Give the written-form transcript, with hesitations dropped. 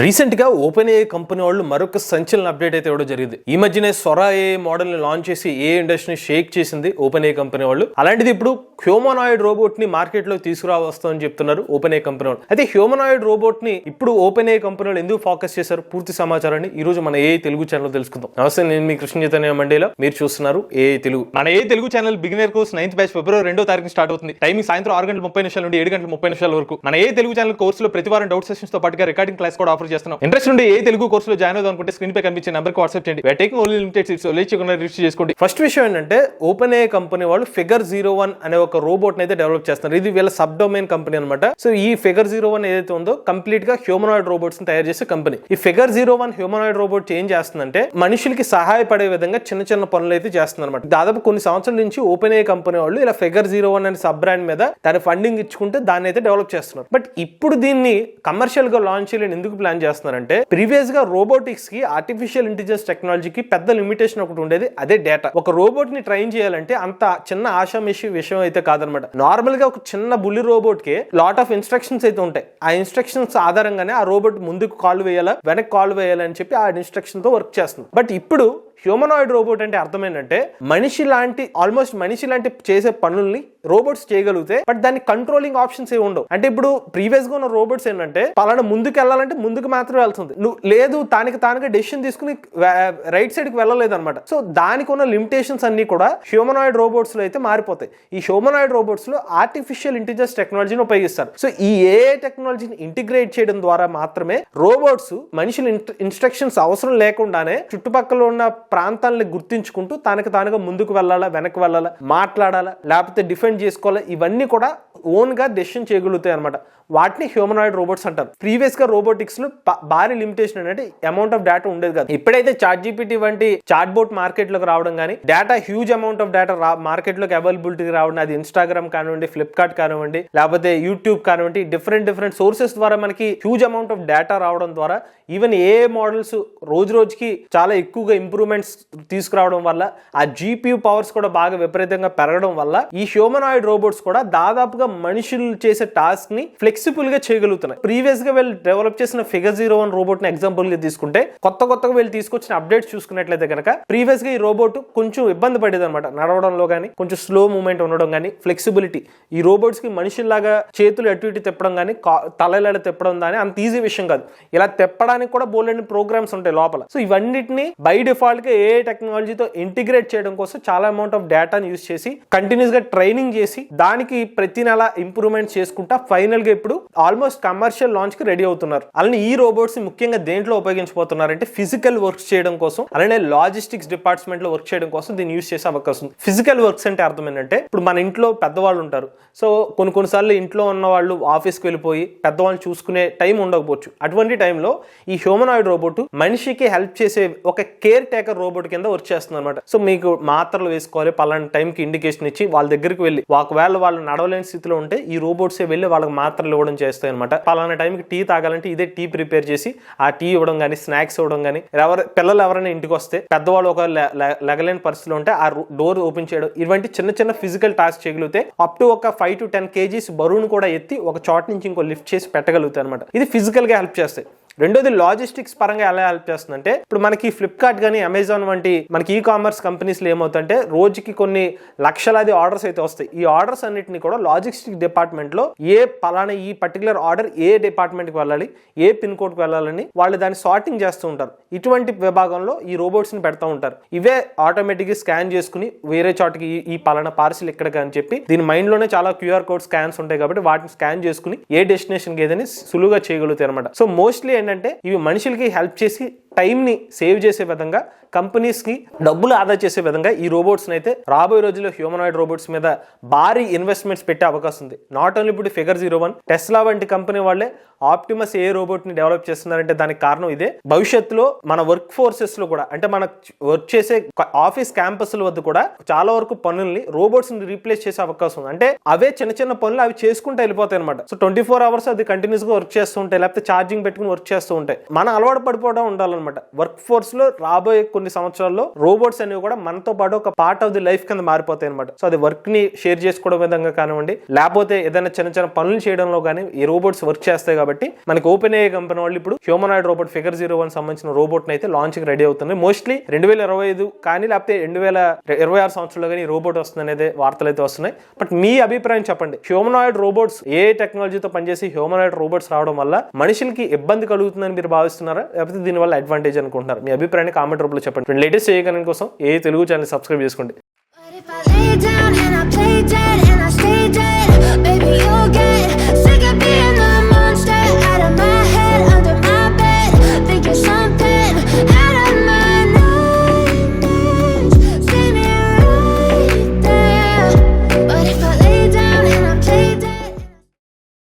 Recent గా open ఏ company వాళ్ళు మరొక సంచలన అప్డేట్ అయితే ఇవ్వడం జరిగింది. ఈ మధ్యనే సొరా ఏ మోడల్ ని లాంచ్ చేసి ఏ ఇండస్ట్రీని షేక్ చేసింది ఓపెన్ ఏ కంపెనీ వాళ్ళు. అలాంటిది ఇప్పుడు హ్యూమనాయిడ్ రోబోట్ ని మార్కెట్ లో తీసుకురావస్తామని చెప్తున్నారు ఓపెన్ ఏ కంపెనీ వాళ్ళు. అయితే హ్యూమనాయిడ్ రోబోట్ ని ఇప్పుడు ఓపెన్ ఏ కంపెనీ వాళ్ళు ఎందుకు ఫోకస్ చేశారు, పూర్తి సమాచారాన్ని ఈ రోజు మన ఏ తెలుగు ఛానల్ తెలుసుకుందాం. నమస్తే, నేను మీ కృష్ణ చైతన్య మండేలా, మీరు చూస్తున్నారు ఏ తెలుగు. మన A Telugu channel beginner course 9th batch ఫిబ్రవరి 2వ తారీఖు స్టార్ట్ అవుతుంది. టైమింగ్ సాయంత్రం 6:30 నుండి 7:30 వరకు. మన ఏ తెలుగు ఛానల్ కోర్సులో ప్రతి వారం డౌట్ సెషన్స్ తో పాటుగా రికార్డింగ్ క్లాస్ కూడా ఆఫర్ చేస్తున్నాం. ఇంట్రెస్ట్ ఉంటే ఏ తెలుగు కోర్సులో జాయిన్ అవుదాం అనుకుంటే స్క్రీన్ పై కనిపించే నెంబర్ కి వాట్సాప్ చేయండి. టేకింగ్ ఓన్లీ లిమిటెడ్ సీట్స్, లేచకుండా రిజిస్టర్ చేసుకోండి. ఫస్ట్ విషయం ఏంటంటే ఓపెన్ ఏ కంపెనీ వాళ్ళు ఫిగర్ 01 అనే ఒక రోబోట్ అయితే డెవలప్ చేస్తున్నారు. ఇది వీళ్ళ సబ్ డొమైన్ కంపెనీ అనమాట. సో ఈ ఫిగర్ 01 ఏదైతే ఉందో కంప్లీట్ గా హ్యూమనాయిడ్ రోబోట్స్ ని తయారు చేసే కంపెనీ. ఈ ఫిగర్ 01 హ్యూమనాయిడ్ రోబోట్ ఏం చేస్తుందంటే మనుషులకి సహాయపడే విధంగా చిన్న చిన్న పనులు అయితే చేస్తుంది అనమాట. దాదాపు కొన్ని సంవత్సరాల నుంచి ఓపెన్ ఏ కంపెనీ వాళ్ళు ఇలా ఫిగర్ 01 అనే సబ్ బ్రాండ్ మీద దాని ఫండింగ్ ఇచ్చుకుంటే దాన్ని అయితే డెవలప్ చేస్తున్నారు. బట్ ఇప్పుడు దీన్ని కమర్షియల్ గా లాంచ్ చేయాలని ఎందుకు ప్లాన్ చేస్తున్నారంటే, ప్రీవియస్ గా రోబోటిక్స్ కి ఆర్టిఫిషియల్ ఇంటెలిజెన్స్ టెక్నాలజీకి పెద్ద లిమిటేషన్ ఒకటి ఉండేది, అదే డేటా. ఒక రోబోట్ ని ట్రైన్ చేయాలంటే అంత చిన్న ఆషామిషి విషయం అయితే కాదనమాట. నార్మల్ గా ఒక చిన్న బుల్లి రోబోట్ కి లాట్ ఆఫ్ ఇన్స్ట్రక్షన్స్ అయితే ఉంటాయి. ఆ ఇన్స్ట్రక్షన్స్ ఆధారంగానే ఆ రోబోట్ ముందుకు కాల్ వేయాలా వెనక్కి కాల్ వేయాలని చెప్పి ఆ ఇన్స్ట్రక్షన్ తో వర్క్ చేస్తుంది. బట్ ఇప్పుడు హ్యూమనాయిడ్ రోబోట్ అంటే అర్థం ఏంటంటే ఆల్మోస్ట్ మనిషి లాంటి చేసే పనుల్ని రోబోట్స్ చేయగలిగితే, బట్ దాని కంట్రోలింగ్ ఆప్షన్స్ ఏ ఉండవు. అంటే ఇప్పుడు ప్రీవియస్ గా ఉన్న రోబోట్స్ ఏంటంటే పలానా ముందుకు వెళ్ళాలంటే ముందుకు మాత్రమే వెళ్తుంది, లేదు తానుగా డెసిషన్ తీసుకుని రైట్ సైడ్ కి వెళ్ళలేదు అనమాట. సో దానికి ఉన్న లిమిటేషన్స్ అన్ని కూడా హ్యూమనాయిడ్ రోబోట్స్ లో అయితే మారిపోతాయి. ఈ హ్యూమనాయిడ్ రోబోట్స్ లో ఆర్టిఫిషియల్ ఇంటెలిజెన్స్ టెక్నాలజీని ఉపయోగిస్తారు. సో ఈ ఏఐ టెక్నాలజీని ఇంటిగ్రేట్ చేయడం ద్వారా మాత్రమే రోబోట్స్ మనుషుల ఇన్స్ట్రక్షన్స్ అవసరం లేకుండానే చుట్టుపక్కల ఉన్న ప్రాంతాలని గుర్తించుకుంటూ తానుగా ముందుకు వెళ్ళాలా వెనక్కి వెళ్ళాలా మాట్లాడాలా లేకపోతే డిఫెండ్ చేసుకోవాలా, ఇవన్నీ కూడా ఓన్ గా డెసిషన్ చేయగలుగుతాయి అనమాట. వాటిని హ్యూమనాయిడ్ రోబోట్స్ అంటారు. ప్రీవియస్ గా రోబోటిక్స్ లో భారీ లిమిటేషన్ అంటే అమౌంట్ ఆఫ్ డేటా ఉండేది కాదు. ఇప్పుడైతే చాట్ జీపీటీ వంటి చాట్ బోట్ మార్కెట్ లోకి రావడం కానీ, data huge amount of data market లోకి అవైలబిలిటీ రావడం, అది ఇన్స్టాగ్రామ్ కానివ్వండి, ఫ్లిప్కార్ట్ కానివ్వండి, లేకపోతే యూట్యూబ్ కానివ్వండి, డిఫరెంట్ సోర్సెస్ ద్వారా మనకి హ్యూజ్ అమౌంట్ ఆఫ్ డేటా రావడం ద్వారా ఈవెన్ ఏ మోడల్స్ రోజుకి చాలా ఎక్కువగా ఇంప్రూవ్మెంట్స్ తీసుకురావడం వల్ల ఆ జీపీయూ పవర్స్ కూడా బాగా విపరీతంగా పెరగడం వల్ల ఈ హ్యూమనాయిడ్ రోబోట్స్ కూడా దాదాపుగా మనుషులు చేసే టాస్క్ ని ఫ్లెక్సిబుల్ గా చేయగలుగుతున్నాయి. ప్రీవియస్ గా వీళ్ళు డెవలప్ చేసిన ఫిగర్ 01 రోబోట్ ని ఎగ్జాంపుల్ గా తీసుకుంటే, కొత్తగా వీళ్ళు తీసుకొచ్చిన అప్డేట్స్ చూసుకున్నట్లయితే కనుక ప్రీవియస్ గా ఈ రోబోట్ కొంచెం ఇబ్బంది పడేది అనమాట. నడవడంలో కానీ, కొంచెం స్లో మూవ్మెంట్ ఉండడం కానీ, ఫ్లెక్సిబిలిటీ ఈ రోబోట్స్ కి మనుషుల్లాగా చేతులు అటు ఇటు తిప్పడం కానీ, తలలాడ తిప్పడం కానీ అంత ఈజీ విషయం కాదు. ఇలా తిప్పడానికి కూడా బోల్డెన్ ప్రోగ్రామ్స్ ఉంటాయి లోపల. సో ఇవన్నిటిని బై డిఫాల్ట్ గా ఏ టెక్నాలజీతో ఇంటిగ్రేట్ చేయడం కోసం చాలా అమౌంట్ ఆఫ్ డేటాను యూస్ చేసి కంటిన్యూస్ గా ట్రైనింగ్ చేసి దానికి ప్రతి నెల ఇంప్రూవ్మెంట్ చేసుకుంటా ఫైనల్ గా ఇప్పుడు ఆల్మోస్ట్ కమర్షియల్ లాంచ్ కి రెడీ అవుతున్నారు. అలానే ఈ రోబోట్స్ ముఖ్యంగా దేంట్లో ఉపయోగించబోతున్నారంటే ఫిజికల్ వర్క్స్ చేయడం కోసం, అలానే లాజిస్టిక్స్ డిపార్ట్మెంట్ లో వర్క్ చేయడం కోసం దీన్ని యూస్ చేసే అవకాశం ఉంది. ఫిజికల్ వర్క్స్ అంటే అర్థం ఏంటంటే, ఇప్పుడు మన ఇంట్లో పెద్దవాళ్ళు ఉంటారు. సో కొన్నిసార్లు ఇంట్లో ఉన్న వాళ్ళు ఆఫీస్కి వెళ్ళిపోయి పెద్దవాళ్ళు చూసుకునే టైం ఉండకపోవచ్చు. అటువంటి టైంలో ఈ హ్యూమనాయిడ్ రోబోట్ మనిషికి హెల్ప్ చేసే ఒక కేర్ టేకర్ రోబోట్ కింద వర్క్ చేస్తుంది అనమాట. సో మీకు మాత్రలు వేసుకోవాలి, పలానా టైంకి ఇండికేషన్ ఇచ్చి వాళ్ళ దగ్గరికి వెళ్ళి, ఒకవేళ వాళ్ళు నడవలేని స్థితిలో ఉంటే ఈ రోబోట్సే వెళ్ళి వాళ్ళకి మాత్రలు ఇవ్వడం చేస్తాయి అనమాట. పలానా టైంకి టీ తాగాలంటే ఇదే టీ ప్రిపేర్ చేసి ఆ టీ ఇవ్వడం కానీ, స్నాక్స్ ఇవ్వడం కానీ, పిల్లలు ఎవరైనా ఇంటికి వస్తే పెద్దవాళ్ళు ఒక లెగలేని పరిస్థితిలో ఉంటే ఆ డోర్ ఓపెన్ చేయడం, ఇటువంటి చిన్న ఫిజికల్ టాస్క్ చేయగలిగితే అప్ టు ఒక 5 to 10 kgs బరువును కూడా ఎత్తి ఒక చోట నుంచి ఇంకో లిఫ్ట్ చేసి పెట్టగలుగుతాయి అనమాట. ఇది ఫిజికల్ గా హెల్ప్ చేస్తాయి. రెండోది లాజిస్టిక్స్ పరంగా ఎలా హెల్ప్ చేస్తుందంటే, ఇప్పుడు మనకి ఫ్లిప్కార్ట్ కానీ, అమెజాన్ వంటి మనకి ఈ కామర్స్ కంపెనీస్ లో ఏమవుతుందంటే రోజుకి కొన్ని లక్షలాది ఆర్డర్స్ అయితే వస్తాయి. ఈ ఆర్డర్స్ అన్నిటిని కూడా లాజిస్టిక్ డిపార్ట్మెంట్ లో పలానా ఈ పర్టికులర్ ఆర్డర్ ఏ డిపార్ట్మెంట్ కి వెళ్ళాలి, ఏ పిన్ కోడ్ కి వెళ్ళాలని వాళ్ళు దాన్ని సార్టింగ్ చేస్తూ ఉంటారు. ఇటువంటి విభాగంలో ఈ రోబోట్స్ ని పెడతా ఉంటారు. ఇవే ఆటోమేటిక్ గా స్కాన్ చేసుకుని వేరే చోటకి ఈ పలానా పార్సిల్ ఎక్కడికి అని చెప్పి దీని మైండ్ లోనే చాలా క్యూఆర్ కోడ్ స్కాన్స్ ఉంటాయి కాబట్టి వాటిని స్కాన్ చేసుకుని ఏ డెస్టినేషన్ కి ఏదని సులువుగా చేయగలుగుతాయి అనమాట. సో మోస్ట్లీ ఏంటంటే ఇవి మనుషులకి హెల్ప్ చేసి టైం ని సేవ్ చేసే విధంగా, కంపెనీస్ కి డబ్బులు ఆదా చేసే విధంగా ఈ రోబోట్స్ అయితే రాబోయే రోజుల్లో హ్యూమనాయిడ్ రోబోట్స్ మీద భారీ ఇన్వెస్ట్మెంట్స్ పెట్టే అవకాశం ఉంది. నాట్ ఓన్లీ ఇప్పుడు ఫిగర్ 01, టెస్లా వంటి కంపెనీ వాళ్ళే ఆప్టిమస్ ఏ రోబోట్ ని డెవలప్ చేస్తున్నారంటే దానికి కారణం ఇదే. భవిష్యత్తులో మన వర్క్ ఫోర్సెస్ లో కూడా, అంటే మన వర్క్ చేసే ఆఫీస్ క్యాంపస్ వద్ద కూడా చాలా వరకు పనుల్ని రోబోట్స్ ని రీప్లేస్ చేసే అవకాశం ఉంది. అంటే అవే చిన్న పనులు అవి చేసుకుంటూ వెళ్ళిపోతాయి అనమాట. సో 24 hours అది కంటిన్యూస్ గా వర్క్ చేస్తూ ఉంటాయి, లేకపోతే ఛార్జింగ్ పెట్టుకుని వర్క్ చేస్తూ ఉంటాయి. మన అలవాటు పడిపోవడం ఉండాలన్నమాట. అనమాట. వర్క్ ఫోర్స్ లో రాబోయే కొన్ని సంవత్సరాల్లో రోబోట్స్ అనేవి కూడా మనతో పాటు ఒక పార్ట్ ఆఫ్ ది లైఫ్ కింద మారిపోతాయి అనమాట. సో అది వర్క్ ని షేర్ చేసుకోవడం విధంగా కానివ్వండి, లేకపోతే ఏదైనా చిన్న చిన్న పనులు చేయడంలో కానీ ఈ రోబోట్స్ వర్క్ చేస్తాయి. కాబట్టి మనకి ఓపెన్ ఏఐ కంపెనీ వాళ్ళు ఇప్పుడు హ్యూమనాయిడ్ రోబోట్ ఫిగర్ 01 సంబంధించిన రోబోట్ అయితే లాంచ్ కి రెడీ అవుతుంది. మోస్ట్లీ 2025 కానీ లేకపోతే 2026 సంవత్సరంలో కానీ ఈ రోబోట్ వస్తుంది అనేది వార్తలు అయితే వస్తున్నాయి. బట్ మీ అభిప్రాయం చెప్పండి. హ్యూమనాయిడ్ రోబోట్స్ ఏ టెక్నాలజీతో పనిచేసి హ్యూమనాయిడ్ రోబోట్స్ రావడం వల్ల మనుషులకి ఇబ్బంది కలుగుతుందని మీరు భావిస్తున్నారా, లేకపోతే దీనివల్ల అడ్వాంటేజ్ అనుకుంటున్నారు? మీ అభిప్రాయాన్ని కామెంట్ రూపంలో చెప్పండి. లేటెస్ట్ చేయగలం కోసం ఏ తెలుగు ఛానల్ సబ్స్క్రైబ్ చేసుకోండి.